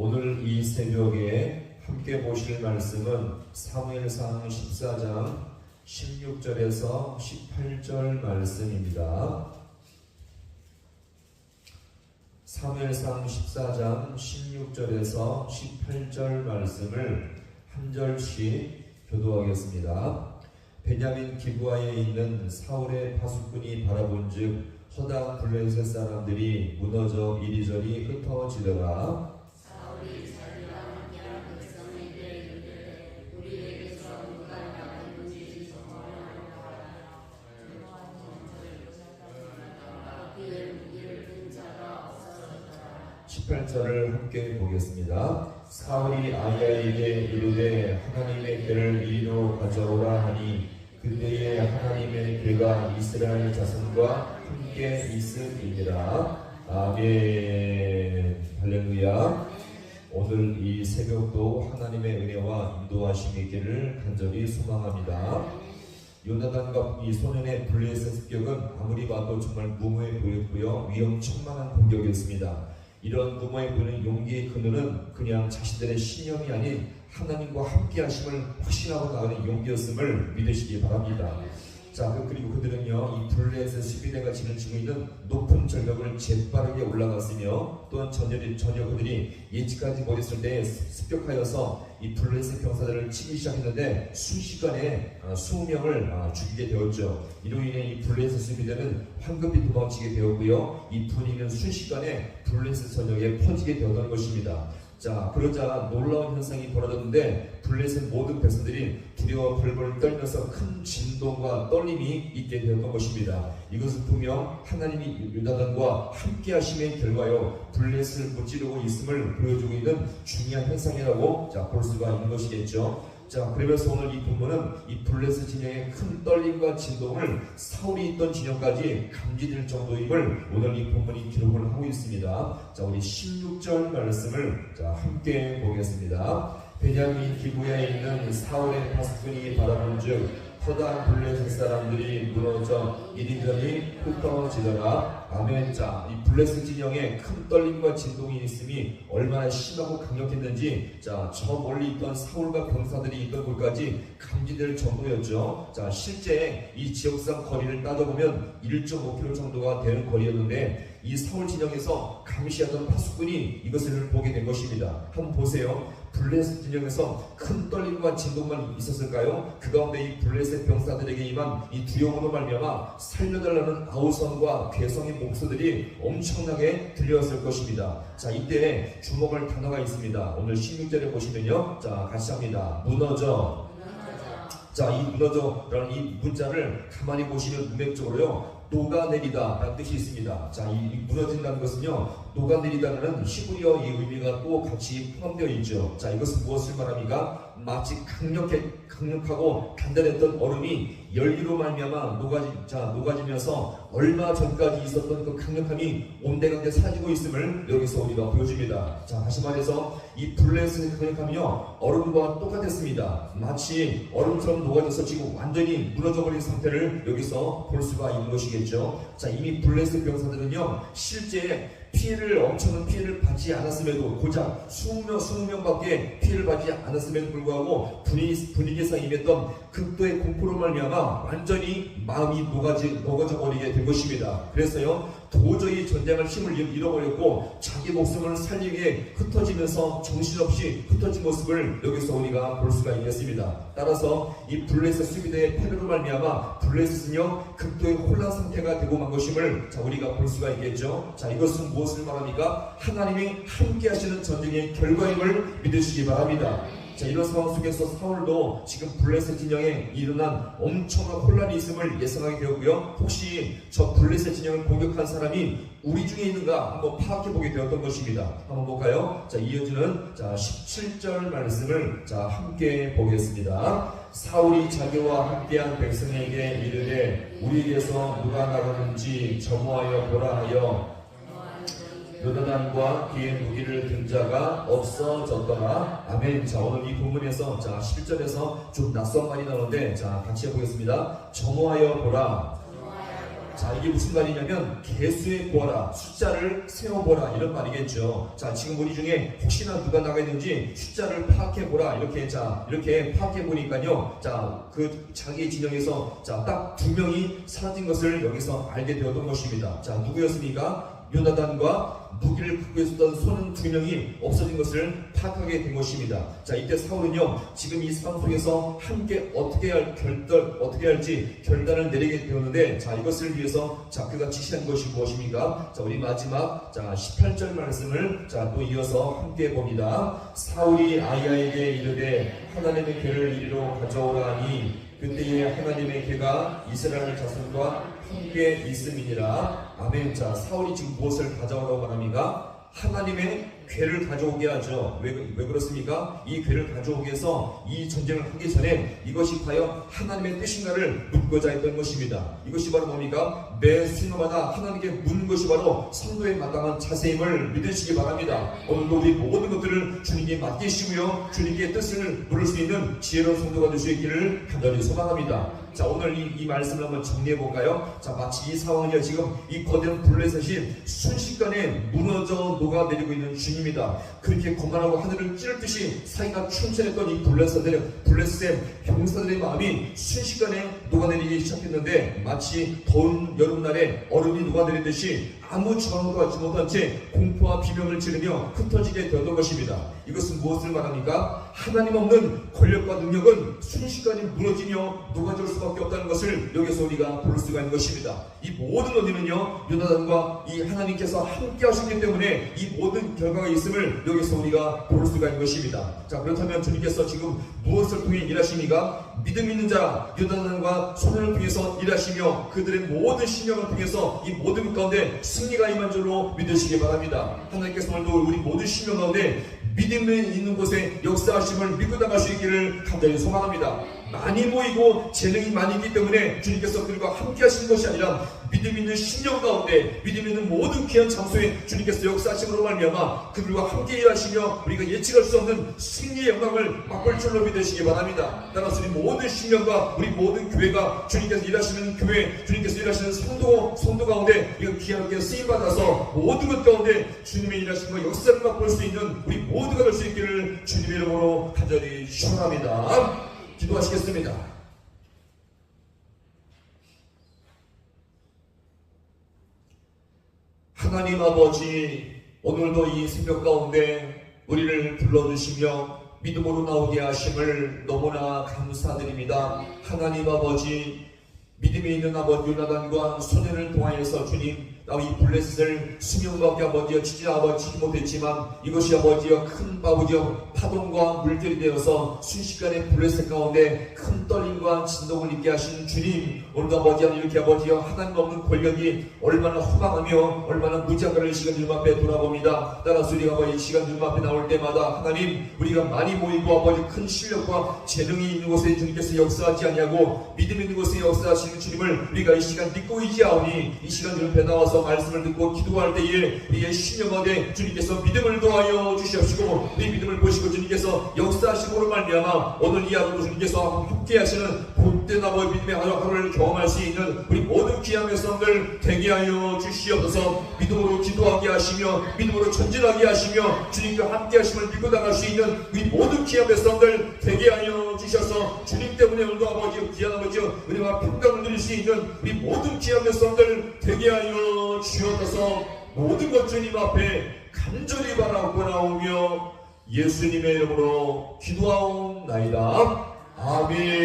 오늘 이 새벽에 함께 보실 말씀은 사무엘상 14장 16절에서 18절 말씀입니다. 사무엘상 14장 16절에서 18절 말씀을 한 절씩 교도하겠습니다. 베냐민 기브아에 있는 사울의 파수꾼이 바라본즉 허다 블레셋 사람들이 무너져 이리저리 흩어지더라. 사울이 자기와 함께한 백성에게 이르되 우리에게서 누가 나갔는지 정하여라. 여호와 전투를 요새까지 그의 무기를 든 자가 없어졌더라. 18절을 함께 보겠습니다. 사울이 아히야에게 이르되 하나님의 궤를 이리로 가져오라 하니 그때에 하나님의 궤가 이스라엘 자손과 함께 있으리니라. 아멘. 할렐루야. 오늘 이 새벽도 하나님의 은혜와 인도하심이 있기를 간절히 소망합니다. 요나단과 이 소년의 블레셋 습격은 아무리 봐도 정말 무모해 보였고요, 위험천만한 공격이었습니다. 이런 무모해 보이는 용기의 근원은 그냥 자신들의 신념이 아닌 하나님과 함께 하심을 확신하고 나가는 용기였음을 믿으시기 바랍니다. 자, 그리고 그들은요, 이 블레셋 수비대가 지고 있는 높은 절벽을 재빠르게 올라갔으며 또한 전혀 그들이 예측하지 못했을 때 습격하여서 이 블레셋 병사들을 치기 시작했는데 순식간에 20명을 죽이게 되었죠. 이로 인해 이 블레셋 수비대는 황급히 도망치게 되었고요, 이 분위기는 순식간에 블레셋 전역에 퍼지게 되었던 것입니다. 자, 그러자 놀라운 현상이 벌어졌는데 블레셋 모든 백성들이 두려워 벌벌 떨면서 큰 진동과 떨림이 있게 되었던 것입니다. 이것은 분명 하나님이 요나단과 함께 하심의 결과요, 블레셋을 무찌르고 있음을 보여주고 있는 중요한 현상이라고 볼 수가 있는 것이겠죠. 자, 그러면서 오늘 이 본문은 이 블레셋 진영의 큰 떨림과 진동을 사울이 있던 진영까지 감지될 정도임을 오늘 이 본문이 기록을 하고 있습니다. 자, 우리 16절 말씀을 함께 보겠습니다. 베냐민 기브아에 있는 사울의 파수꾼이 바라본즉 허다한 블레셋 사람들이 무너져 이리저리 흩어지더라. 아멘. 자, 이 블레셋 진영에 큰 떨림과 진동이 있음이 얼마나 심하고 강력했는지, 자, 저 멀리 있던 사울과 병사들이 있던 곳까지 감지될 정도였죠. 자, 실제 이 지역상 거리를 따져보면 1.5km 정도가 되는 거리였는데 이 사울 진영에서 감시하던 파수꾼이 이것을 보게 된 것입니다. 한번 보세요. 블레셋 진영에서 큰 떨림과 진동만 있었을까요? 그 가운데 이 블레셋 병사들에게 임한 이 두려움으로 말미암아 살려달라는 아우성과 괴성의 목소들이 엄청나게 들려왔을 것입니다. 자, 이때 주목할 단어가 있습니다. 오늘 16절에 보시면요, 자, 같이 합니다. 무너져. 자, 이 무너져라는 이 문자를 가만히 보시면 문맥적으로요, 녹아내리다 라는 뜻이 있습니다. 자, 이 무너진다는 것은요, 녹아내리다는 히브리어 이 의미가 또 같이 포함되어 있죠. 자, 이것은 무엇을 말합니까? 마치 강력하고 단단했던 얼음이 열기로 말미암아 녹아지면서 얼마 전까지 있었던 그 강력함이 온데간데 사라지고 있음을 여기서 우리가 보여줍니다. 자, 다시 말해서 이 블레셋의 강력함이요, 얼음과 똑같았습니다. 마치 얼음처럼 녹아져서 지금 완전히 무너져버린 상태를 여기서 볼 수가 있는 것이겠죠. 자, 이미 블레셋 병사들은요, 실제 엄청난 피해를 받지 않았음에도, 고작 20명밖에 피해를 받지 않았음에도 불구하고 분위기상 임했던 극도의 공포로 말미암아 완전히 마음이 녹아져 버리게 된 것입니다. 그래서요, 도저히 전쟁할 힘을 잃어버렸고 자기 목숨을 살리기 위해 흩어지면서 정신없이 흩어진 모습을 여기서 우리가 볼 수가 있겠습니다. 따라서 이 블레셋 수비대의 패배로 말미암아 블레셋은요, 극도의 혼란 상태가 되고 만 것임을 우리가 볼 수가 있겠죠. 자, 이것은 무엇을 말합니까? 하나님이 함께 하시는 전쟁의 결과임을 믿으시기 바랍니다. 자, 이런 상황 속에서 사울도 지금 블레셋 진영에 일어난 엄청난 혼란이 있음을 예상하게 되었고요, 혹시 저 블레셋 진영을 공격한 사람이 우리 중에 있는가 한번 파악해 보게 되었던 것입니다. 한번 볼까요? 자, 이어지는 17절 말씀을 함께 보겠습니다. 사울이 자기와 함께한 백성에게 이르되 우리에게서 누가 나가는지 점호하여 보라 하여 요나단과 그의 무기를 든 자가 없어졌더라. 아멘. 자, 오늘 이 본문에서 11절에서 좀 낯선 말이 나오는데, 자, 같이 해보겠습니다. 점호하여 보라. 자, 이게 무슨 말이냐면 개수에 보아라, 숫자를 세어보라 이런 말이겠죠. 자, 지금 우리 중에 혹시나 누가 나가 있는지 숫자를 파악해보라 이렇게 파악해보니까요. 자, 그 자기 진영에서 자, 딱 2명이 사라진 것을 여기서 알게 되었던 것입니다. 자, 누구였습니까? 요나단과 무기를 갖고 있었던 손은 2명이 없어진 것을 파악하게 된 것입니다. 자, 이때 사울은요, 지금 이 상황 속에서 함께 어떻게 할지 결단을 내리게 되었는데, 자, 이것을 위해서 자, 그가 지시한 것이 무엇입니까? 자, 우리 마지막 자, 18절 말씀을 자, 또 이어서 함께 봅니다. 사울이 아이야에게 이르되 하나님의 궤를 이리로 가져오라 하니 그때에 하나님의 궤가 이스라엘 자손과 함께 있음이니라. 아멘. 자, 사울이 지금 무엇을 가져오라고 말합니까? 하나님의 궤를 가져오게 하죠. 왜 그렇습니까? 이 궤를 가져오게 해서 이 전쟁을 하기 전에 이것이 과연 하나님의 뜻인가를 묻고자 했던 것입니다. 이것이 바로 뭡니까? 매 순간마다 하나님께 묻는 것이 바로 성도에 마땅한 자세임을 믿으시기 바랍니다. 오늘도 우리 모든 것들을 주님께 맡기시고요, 주님께 뜻을 물을 수 있는 지혜로운 성도가 될 수 있기를 간절히 소망합니다. 자, 오늘 이 말씀을 한번 정리해 볼까요? 자, 마치 이 상황이요, 지금 이 거대한 블레셋이 순식간에 무너져 녹아내리고 있는 중입니다. 그렇게 거만하고 하늘을 찌를 듯이 사이가 춘천했던 이 블레셋의 병사들의 마음이 순식간에 녹아내리기 시작했는데, 마치 더운 여름날에 얼음이 녹아내리듯이 아무 저항도 하지 못한 채 공포와 비명을 지르며 흩어지게 되었던 것입니다. 이것은 무엇을 말합니까? 하나님 없는 권력과 능력은 순식간에 무너지며 녹아질 수밖에 없다는 것을 여기서 우리가 볼 수가 있는 것입니다. 이 모든 원인은요, 요나단과 이 하나님께서 함께 하셨기 때문에 이 모든 결과가 있음을 여기서 우리가 볼 수가 있는 것입니다. 자, 그렇다면 주님께서 지금 무엇을 통해 일하십니까? 믿음 있는 자 요나단과 소년을 통해서 일하시며 그들의 모든 신령을 통해서 이 모든 것 가운데 승리가 임한 줄로 믿으시기 바랍니다. 하나님께서 오늘도 우리 모든 신령 가운데 믿음이 있는 곳에 역사하심을 믿고 나갈 수 있기를 간절히 소망합니다. 많이 모이고 재능이 많이 있기 때문에 주님께서 그들과 함께 하시는 것이 아니라 믿음 있는 신령 가운데, 믿음 있는 모든 귀한 장소에 주님께서 역사하심으로 말미암아 그들과 함께 일하시며 우리가 예측할 수 없는 승리의 영광을 맛볼 줄로 믿으시기 바랍니다. 따라서 우리 모든 신령과 우리 모든 교회가 주님께서 일하시는 교회, 주님께서 일하시는 성도 가운데 이거 귀하게 쓰임받아서 모든 것 가운데 주님의 일하심과 역사를 맛볼 수 있는 우리 모두가 될 수 있기를 주님의 이름으로 간절히 축원합니다. 기도하시겠습니다. 하나님 아버지, 오늘도 이 새벽 가운데 우리를 불러주시며 믿음으로 나오게 하심을 너무나 감사드립니다. 하나님 아버지, 믿음이 있는 아버지 요나단과 소년을 통하여서 주님, 이 블레셋을 수명밖에 아버지여 치지 못했지만 이것이 아버지여 큰 아버지여 파동과 물결이 되어서 순식간에 블레셋 가운데 큰 떨림과 진동을 있게 하신 주님, 오늘도 아버지여 이렇게 아버지여 하나님 없는 권력이 얼마나 허망하며 얼마나 무지한가를 시간 주님 앞에 돌아봅니다. 따라서 우리가 아버지 시간 주님 앞에 나올 때마다 하나님, 우리가 많이 모이고 아버지 큰 실력과 재능이 있는 곳에 주님께서 역사하지 아니하고 믿음 있는 곳에 역사하시는 주님을 우리가 이 시간 믿고 의지하오니 이 시간 주님 앞에 나와서 말씀을 듣고 기도할 때에 우리의 심령 가운데 주님께서 믿음을 더하여 주시옵시고 우리 믿음을 보시고 주님께서 역사하시고로 말미암아 오늘 이 하루도 주님께서 함께 하시는 복된 아버지 믿음의 하루를 경험할 수 있는 우리 모든 귀한 백성들 되게 하여 주시옵소서. 믿음으로 기도하게 하시며 믿음으로 전진하게 하시며 주님과 함께 하심을 믿고 나갈 수 있는 우리 모든 귀한 백성들 되게 하여 주셔서 주님 때문에 오늘도 아버지 귀한 아버지 은혜와 평강을 누릴 수 있는 우리 모든 귀한 백성들 되게 하여 주옵소서. 모든 것 주님 앞에 간절히 바라고 나오며 예수님의 이름으로 기도하옵나이다. 아멘.